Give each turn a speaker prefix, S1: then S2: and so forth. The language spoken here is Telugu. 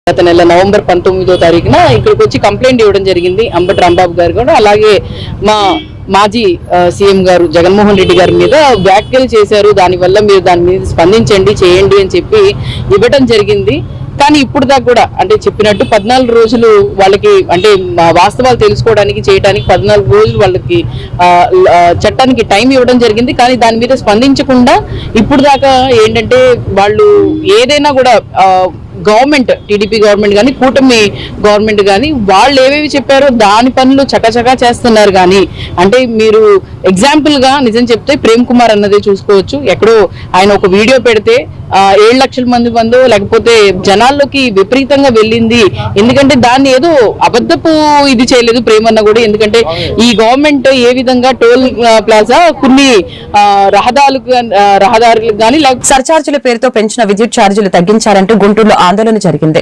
S1: గత నెల నవంబర్ 19వ తారీఖున ఇక్కడికి వచ్చి కంప్లైంట్ ఇవ్వడం జరిగింది అంబటి రాంబాబు గారు కూడా. అలాగే మా మాజీ సీఎం గారు జగన్మోహన్ రెడ్డి గారి మీద వ్యాఖ్యలు చేశారు, దానివల్ల మీరు దాని మీద స్పందించండి చేయండి అని చెప్పి ఇవ్వడం జరిగింది. కానీ ఇప్పుడు దాకా కూడా అంటే చెప్పినట్టు 14 రోజులు వాళ్ళకి అంటే వాస్తవాలు తెలుసుకోవడానికి చేయడానికి 14 రోజులు వాళ్ళకి చట్టానికి టైం ఇవ్వడం జరిగింది. కానీ దాని మీద స్పందించకుండా ఇప్పుడు దాకా ఏంటంటే వాళ్ళు ఏదైనా కూడా గవర్నమెంట్ టీడీపీ గవర్నమెంట్ కానీ కూటమి గవర్నమెంట్ కానీ వాళ్ళు ఏవేవి చెప్పారో దాని పనులు చకచకా చేస్తున్నారు. కానీ అంటే మీరు ఎగ్జాంపుల్ గా నిజం చెప్తే ప్రేమ్ కుమార్ అన్నదే చూసుకోవచ్చు. ఎక్కడో ఆయన ఒక వీడియో పెడితే 7 లక్షల మంది మందో లేకపోతే జనాల్లోకి విపరీతంగా వెళ్ళింది. ఎందుకంటే దాన్ని ఏదో అబద్ధపు ఇది చేయలేదు ప్రేమన్న కూడా. ఎందుకంటే ఈ గవర్నమెంట్ ఏ విధంగా టోల్ ప్లాజా కొన్ని రహదారులకు కానీ
S2: సర్చార్జీల పేరుతో పెంచిన విద్యుత్ ఛార్జీలు తగ్గించారంటూ గుంటూరులో ఆందోళన జరిగింది.